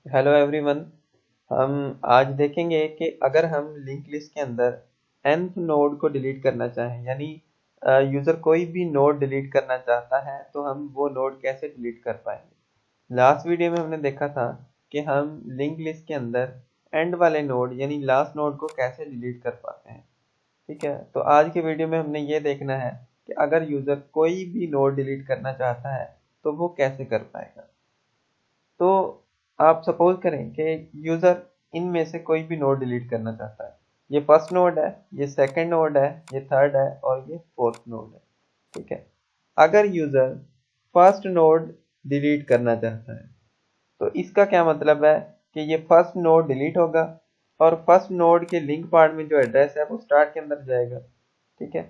Hello everyone. हम आज देखेंगे कि अगर हम लिंक लिस्ट के अंदर nth नोड को डिलीट करना चाहें, यानी यूज़र कोई भी नोड डिलीट करना चाहता है तो हम वो नोड कैसे डिलीट कर पाएंगे। लास्ट वीडियो में हमने देखा था कि हम लिंक लिस्ट के अंदर एंड वाले नोड यानी लास्ट नोड को कैसे डिलीट कर पाते हैं। ठीक है, तो आज के वीडियो में हमने ये देखना है कि अगर यूज़र कोई भी नोड डिलीट करना चाहता है तो वो कैसे कर पाएगा। तो आप सपोज करें कि यूज़र इनमें से कोई भी नोड डिलीट करना चाहता है। ये फर्स्ट नोड है, ये सेकंड नोड है, ये थर्ड है और ये फोर्थ नोड है। ठीक है, अगर यूज़र फर्स्ट नोड डिलीट करना चाहता है तो इसका क्या मतलब है कि ये फर्स्ट नोड डिलीट होगा और फर्स्ट नोड के लिंक पार्ट में जो एड्रेस है वो स्टार्ट के अंदर जाएगा। ठीक है,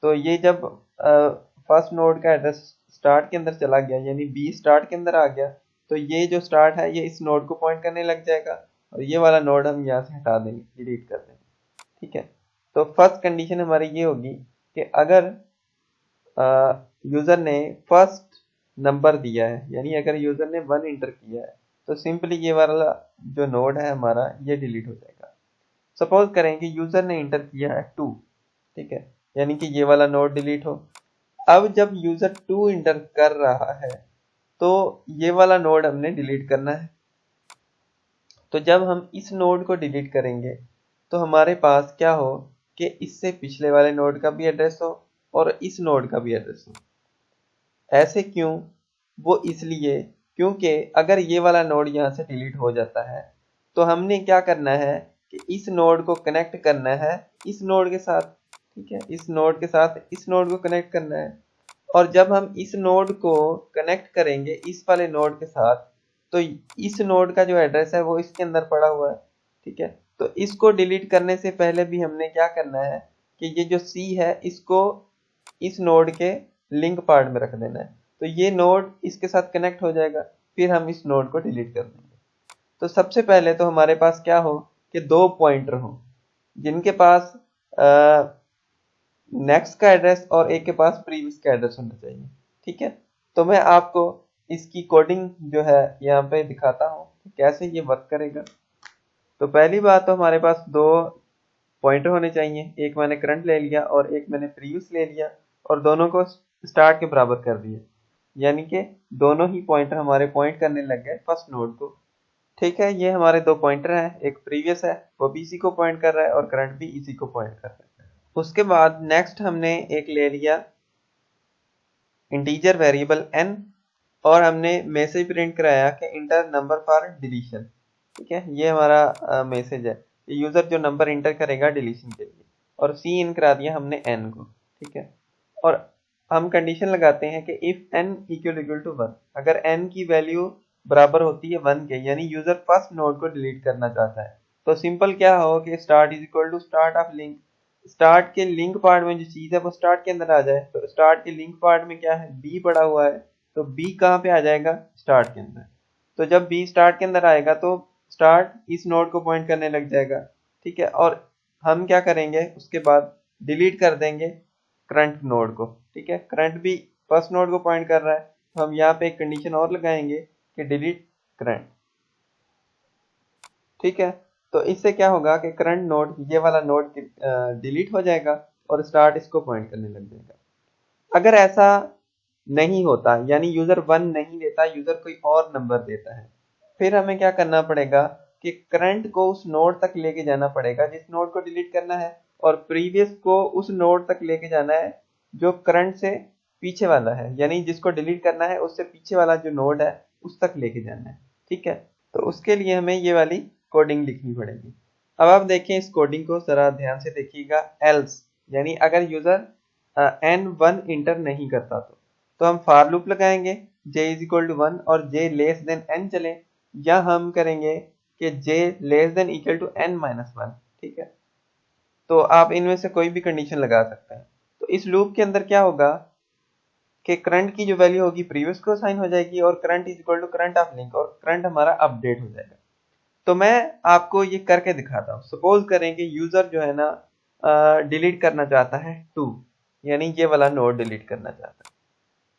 तो ये जब फर्स्ट नोड का एड्रेस स्टार्ट के अंदर चला गया यानी बी स्टार्ट के अंदर आ गया तो ये जो स्टार्ट है ये इस नोड को पॉइंट करने लग जाएगा और ये वाला नोड हम यहाँ से हटा देंगे, डिलीट कर देंगे। ठीक है, तो फर्स्ट कंडीशन हमारी ये होगी कि अगर यूज़र ने फर्स्ट नंबर दिया है, यानी अगर यूज़र ने 1 इंटर किया है तो सिंपली ये वाला जो नोड है हमारा ये डिलीट हो जाएगा। सपोज करें कि यूज़र ने इंटर किया है 2। ठीक है, यानी कि ये वाला नोड डिलीट हो। अब जब यूज़र 2 इंटर कर रहा है तो ये वाला नोड हमने डिलीट करना है। तो जब हम इस नोड को डिलीट करेंगे तो हमारे पास क्या हो कि इससे पिछले वाले नोड का भी एड्रेस हो और इस नोड का भी एड्रेस हो। ऐसे क्यों? वो इसलिए क्योंकि अगर ये वाला नोड यहाँ से डिलीट हो जाता है तो हमने क्या करना है कि इस नोड को कनेक्ट करना है इस नोड के साथ। ठीक है, इस नोड के साथ इस नोड को कनेक्ट करना है और जब हम इस नोड को कनेक्ट करेंगे इस वाले नोड के साथ तो इस नोड का जो एड्रेस है वो इसके अंदर पड़ा हुआ है। ठीक है, तो इसको डिलीट करने से पहले भी हमने क्या करना है कि ये जो C है इसको इस नोड के लिंक पार्ट में रख देना है तो ये नोड इसके साथ कनेक्ट हो जाएगा, फिर हम इस नोड को डिलीट कर देंगे। तो सबसे पहले तो हमारे पास क्या हो कि 2 पॉइंटर हो जिनके पास नेक्स्ट का एड्रेस और एक के पास प्रीवियस का एड्रेस होना चाहिए। ठीक है, तो मैं आपको इसकी कोडिंग जो है यहाँ पे दिखाता हूँ कि कैसे ये वर्क करेगा। तो पहली बात तो हमारे पास 2 पॉइंटर होने चाहिए, एक मैंने करंट ले लिया और एक मैंने प्रीवियस ले लिया और दोनों को स्टार्ट के बराबर कर दिया, यानी कि दोनों ही पॉइंटर हमारे पॉइंट करने लग गए फर्स्ट नोड को। ठीक है, ये हमारे 2 पॉइंटर हैं, एक प्रीवियस है वो भी इसी को पॉइंट कर रहा है और करंट भी इसी को पॉइंट कर रहा है। उसके बाद नेक्स्ट हमने एक ले लिया इंटीजर वेरिएबल n और हमने मैसेज प्रिंट कराया कि इंटर नंबर फॉर डिलीशन। ठीक है, ये हमारा मैसेज है, यूजर जो नंबर इंटर करेगा डिलीशन के लिए, और सी इन करा दिया हमने n को। ठीक है, और हम कंडीशन लगाते हैं कि इफ n इक्वल टू 1, अगर n की वैल्यू बराबर होती है 1 के, यानी यूजर फर्स्ट नोड को डिलीट करना चाहता है, तो सिंपल क्या हो कि start is equal to start of link. Start के लिंक पार्ट में जो चीज है वो स्टार्ट के अंदर आ जाए, तो स्टार्ट के लिंक पार्ट में क्या है, बी पड़ा हुआ है, तो बी कहाँ पे आ जाएगा, स्टार्ट के अंदर। तो जब बी स्टार्ट के अंदर आएगा तो स्टार्ट इस नोड को पॉइंट करने लग जाएगा। ठीक है, और हम क्या करेंगे उसके बाद डिलीट कर देंगे करंट नोड को। ठीक है, करंट भी फर्स्ट नोड को पॉइंट कर रहा है तो हम यहाँ पे एक कंडीशन और लगाएंगे कि डिलीट करंट। ठीक है, तो इससे क्या होगा कि करंट नोड ये वाला नोड डिलीट हो जाएगा और स्टार्ट इसको पॉइंट करने लग जाएगा। अगर ऐसा नहीं होता यानी यूजर 1 नहीं देता, यूजर कोई और नंबर देता है, फिर हमें क्या करना पड़ेगा कि करंट को उस नोड तक लेके जाना पड़ेगा जिस नोड को डिलीट करना है और प्रीवियस को उस नोड तक लेके जाना है जो करंट से पीछे वाला है, यानी जिसको डिलीट करना है उससे पीछे वाला जो नोड है उस तक लेके जाना है। ठीक है, तो उसके लिए हमें ये वाली कोडिंग लिखनी पड़ेगी। अब आप देखें इस कोडिंग को जरा ध्यान से देखिएगा। एल्स यानी अगर यूजर n1 इंटर नहीं करता तो हम फॉर लूप लगाएंगे j इज इक्वल टू 1 और j लेस देन n चले, या हम करेंगे कि j less than equal to n minus 1। ठीक है, तो आप इनमें से कोई भी कंडीशन लगा सकते हैं। तो इस लूप के अंदर क्या होगा कि करंट की जो वैल्यू होगी प्रीवियस को साइन हो जाएगी और current is equal to current of link और करंट हमारा अपडेट हो जाएगा। तो मैं आपको ये करके दिखाता हूँ। सपोज करें कि यूजर जो है ना डिलीट करना चाहता है 2, यानी ये वाला नोड डिलीट करना चाहता है,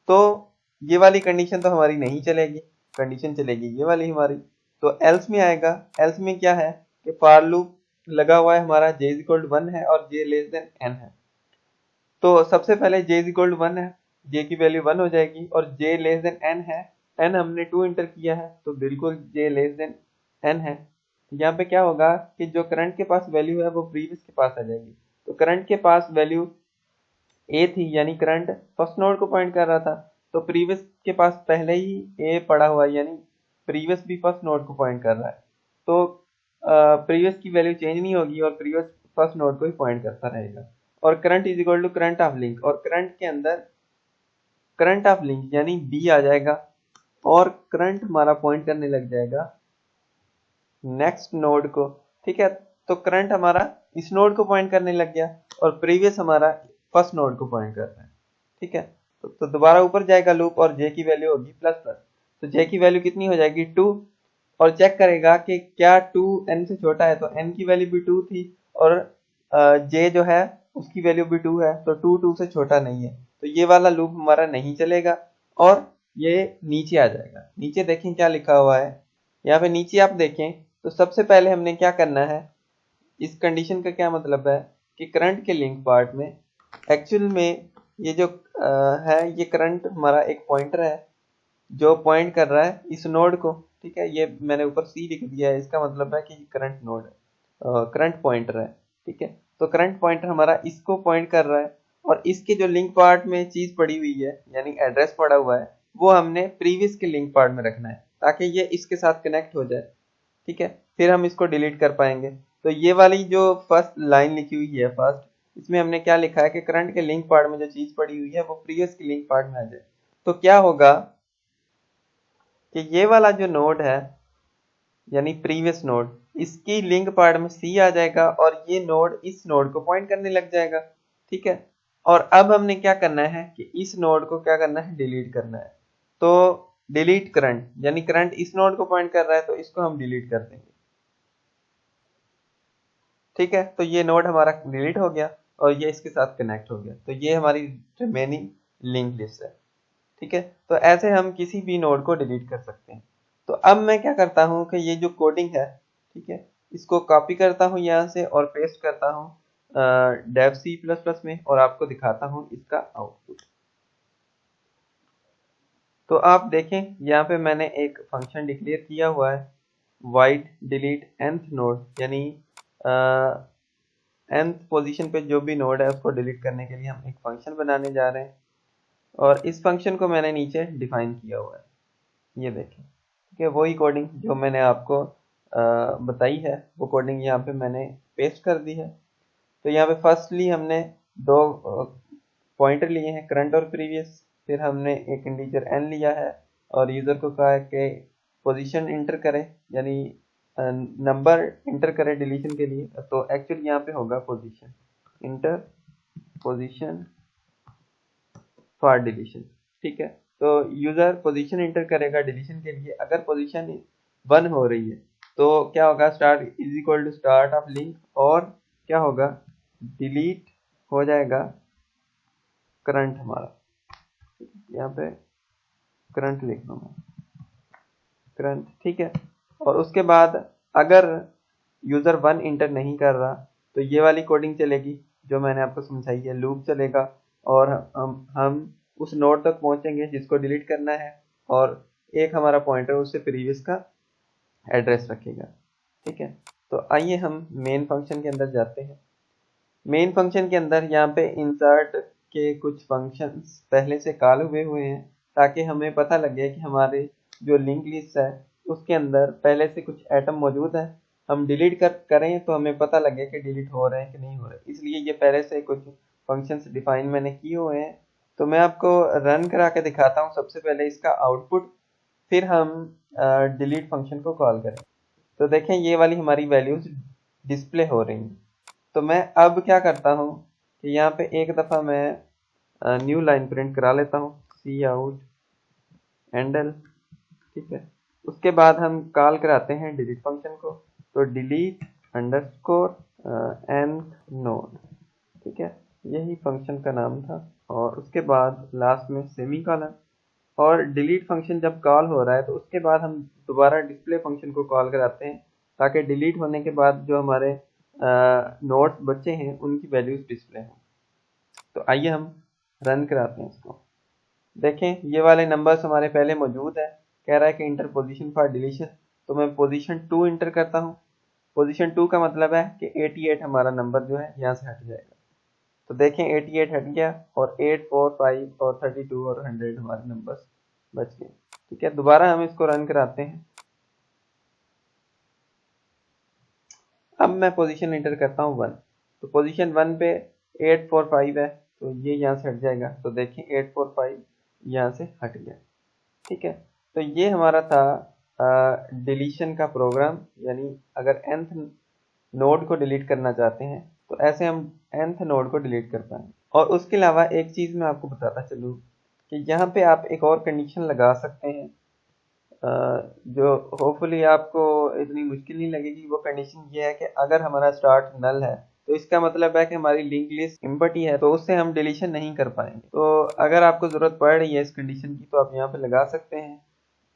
तो ये वाली कंडीशन तो हमारी नहीं चलेगी, कंडीशन चलेगी ये वाली हमारी। तो एल्स में आएगा। एल्स में क्या है कि फॉर लूप लगा हुआ है हमारा j इज इक्वल टू 1 है और j लेस देन n है। तो सबसे पहले j इज इक्वल टू 1 है, j की वैल्यू 1 हो जाएगी, और j लेस देन n है, n हमने 2 इंटर किया है तो बिल्कुल j लेस देन n है। यहाँ पे क्या होगा कि जो करंट के पास वैल्यू है वो प्रीवियस के पास आ जाएगी। तो करंट के पास वैल्यू a थी, यानी करंट फर्स्ट नोड को पॉइंट कर रहा था, तो प्रीवियस के पास पहले ही a पड़ा हुआ है, यानी प्रीवियस भी फर्स्ट नोड को पॉइंट कर रहा है। तो प्रीवियस की वैल्यू चेंज नहीं होगी और प्रीवियस फर्स्ट नोड को ही पॉइंट करता रहेगा। और current is equal to current of link, और करंट के अंदर करंट ऑफ लिंक यानी b आ जाएगा और करंट हमारा पॉइंट करने लग जाएगा नेक्स्ट नोड को। ठीक है, तो करंट हमारा इस नोड को पॉइंट करने लग गया और प्रीवियस हमारा फर्स्ट नोड को पॉइंट कर रहा है। ठीक है, तो दोबारा ऊपर जाएगा लूप और j की वैल्यू होगी प्लस प्लस, तो j की वैल्यू कितनी हो जाएगी 2, और चेक करेगा कि क्या 2 n से छोटा है, तो n की वैल्यू भी 2 थी और j जो है उसकी वैल्यू भी 2 है, तो 2 2 से छोटा नहीं है, तो ये वाला लूप हमारा नहीं चलेगा और ये नीचे आ जाएगा। नीचे देखें क्या लिखा हुआ है, यहाँ पे नीचे आप देखें तो सबसे पहले हमने क्या करना है, इस कंडीशन का क्या मतलब है कि करंट के लिंक पार्ट में एक्चुअल में ये जो है ये करंट हमारा एक पॉइंटर है जो पॉइंट कर रहा है इस नोड को। ठीक है, ये मैंने ऊपर सी लिख दिया है, इसका मतलब है कि करंट नोड है, करंट पॉइंटर है। ठीक है, तो करंट पॉइंटर हमारा इसको पॉइंट कर रहा है और इसके जो लिंक पार्ट में चीज पड़ी हुई है यानी एड्रेस पड़ा हुआ है वो हमने प्रीवियस के लिंक पार्ट में रखना है ताकि ये इसके साथ कनेक्ट हो जाए। ठीक है, फिर हम इसको डिलीट कर पाएंगे। तो ये वाली जो फर्स्ट लाइन लिखी हुई है फर्स्ट, इसमें हमने क्या लिखा है कि करंट के लिंक पार्ट में जो चीज पड़ी हुई है वो प्रीवियस के लिंक पार्ट में आ जाए। तो क्या होगा कि ये वाला जो नोड है यानी प्रीवियस नोड, इसकी लिंक पार्ट में C आ जाएगा और ये नोड इस नोड को पॉइंट करने लग जाएगा। ठीक है, और अब हमने क्या करना है कि इस नोड को क्या करना है, डिलीट करना है। तो डिलीट करंट, यानी करंट इस नोड को पॉइंट कर रहा है तो इसको हम डिलीट कर देंगे। ठीक है, तो ये नोड हमारा डिलीट हो गया और ये इसके साथ कनेक्ट हो गया, तो ये हमारी रिमेनिंग लिंक लिस्ट है। ठीक है, तो ऐसे हम किसी भी नोड को डिलीट कर सकते हैं। तो अब मैं क्या करता हूँ कि ये जो कोडिंग है, ठीक है, इसको कॉपी करता हूँ यहाँ से और पेस्ट करता हूँ डेव C++ में और आपको दिखाता हूँ इसका आउटपुट। तो आप देखें यहाँ पे मैंने एक फंक्शन डिक्लेयर किया हुआ है void delete nth नोड, यानी nth पोजीशन पे जो भी नोड है उसको डिलीट करने के लिए हम एक फंक्शन बनाने जा रहे हैं और इस फंक्शन को मैंने नीचे डिफाइन किया हुआ है, ये देखें। ठीक है, वही कोडिंग जो मैंने आपको बताई है वो कोडिंग यहाँ पे मैंने पेस्ट कर दी है। तो यहाँ पे फर्स्टली हमने दो पॉइंटर लिए हैं करंट और प्रीवियस, फिर हमने एक इंटीजर n लिया है और यूजर को कहा है कि पोजीशन इंटर करे यानी नंबर इंटर करे डिलीशन के लिए, तो एक्चुअली यहाँ पे होगा position inter position for deletion. ठीक है, तो यूजर पोजीशन इंटर करेगा डिलीशन के लिए, अगर पोजीशन 1 हो रही है तो क्या होगा, start is equal to start of link और क्या होगा, डिलीट हो जाएगा करंट हमारा। यहाँ पे करंट लिख दूंगा करंट। ठीक है, और उसके बाद अगर यूजर 1 इंटर नहीं कर रहा तो ये वाली कोडिंग चलेगी जो मैंने आपको समझाई है, लूप चलेगा और हम उस नोड तक पहुंचेंगे जिसको डिलीट करना है और एक हमारा पॉइंटर उससे प्रीवियस का एड्रेस रखेगा। ठीक है, तो आइए हम मेन फंक्शन के अंदर जाते हैं। मेन फंक्शन के अंदर यहाँ पे इंसर्ट के कुछ फंक्शंस पहले से कॉल हुए हैं ताकि हमें पता लगे कि हमारे जो लिंक लिस्ट है उसके अंदर पहले से कुछ एटम मौजूद है, हम डिलीट करें तो हमें पता लगे कि डिलीट हो रहे हैं कि नहीं हो रहे, इसलिए ये पहले से कुछ फंक्शंस डिफाइन मैंने किए हुए हैं। तो मैं आपको रन करा के दिखाता हूँ सबसे पहले इसका आउटपुट, फिर हम डिलीट फंक्शन को कॉल करें। तो देखें ये वाली हमारी वैल्यूज डिस्प्ले हो रही हैं। तो मैं अब क्या करता हूँ कि यहाँ पे एक दफ़ा मैं न्यू लाइन प्रिंट करा लेता हूँ सी आउट हैंडल। ठीक है, उसके बाद हम कॉल कराते हैं डिलीट फंक्शन को, तो डिलीट अंडरस्कोर nth नोड। ठीक है, यही फंक्शन का नाम था और उसके बाद लास्ट में सेमीकोलन और डिलीट फंक्शन जब कॉल हो रहा है तो उसके बाद हम दोबारा डिस्प्ले फंक्शन को कॉल कराते हैं ताकि डिलीट होने के बाद जो हमारे नोट्स बचे हैं उनकी वैल्यूज डिस्प्ले हों। तो आइए हम रन कराते हैं इसको। देखें ये वाले नंबर्स हमारे पहले मौजूद है, कह रहा है कि इंटर पोजीशन फॉर डिलीशन, तो मैं पोजीशन 2 इंटर करता हूँ। पोजीशन 2 का मतलब है कि 88 हमारा नंबर जो है यहाँ से हट जाएगा। तो देखें 88 हट गया और 8, 4, 5 और 32 और 100 हमारे नंबर्स बच गए। ठीक है, दोबारा हम इसको रन कराते हैं। अब मैं पोजीशन इंटर करता हूँ 1, तो पोजीशन 1 पे 845 है तो ये यहाँ से हट जाएगा। तो देखें 845 यहाँ से हट गया। ठीक है, तो ये हमारा था डिलीशन का प्रोग्राम, यानी अगर nth नोड को डिलीट करना चाहते हैं तो ऐसे हम nth नोड को डिलीट कर पाएंगे। और उसके अलावा एक चीज़ मैं आपको बताता चलूँ कि यहाँ पे आप एक और कंडीशन लगा सकते हैं जो होपफुली आपको इतनी मुश्किल नहीं लगेगी। वो कंडीशन ये है कि अगर हमारा स्टार्ट नल है तो इसका मतलब है कि हमारी लिंक लिस्ट एम्प्टी है, तो उससे हम डिलीशन नहीं कर पाएंगे। तो अगर आपको ज़रूरत पड़ रही है इस कंडीशन की तो आप यहाँ पे लगा सकते हैं।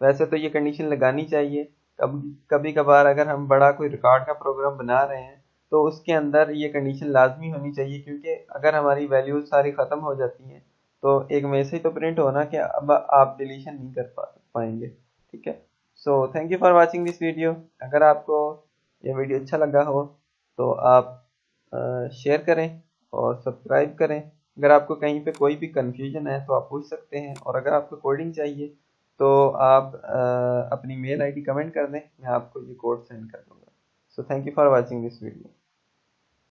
वैसे तो ये कंडीशन लगानी चाहिए, कभी कभार अगर हम बड़ा कोई रिकॉर्ड का प्रोग्राम बना रहे हैं तो उसके अंदर ये कंडीशन लाजमी होनी चाहिए, क्योंकि अगर हमारी वैल्यूज सारी ख़त्म हो जाती हैं तो एक मैसेज तो प्रिंट होना कि अब आप डिलीशन नहीं कर पाएंगे। ठीक है, so thank you for watching this video. अगर आपको ये वीडियो अच्छा लगा हो तो आप शेयर करें और सब्सक्राइब करें। अगर आपको कहीं पे कोई भी कंफ्यूजन है तो आप पूछ सकते हैं, और अगर आपको कोडिंग चाहिए तो आप अपनी मेल आईडी कमेंट कर दें, मैं आपको ये कोड सेंड कर दूंगा। So thank you for watching this video.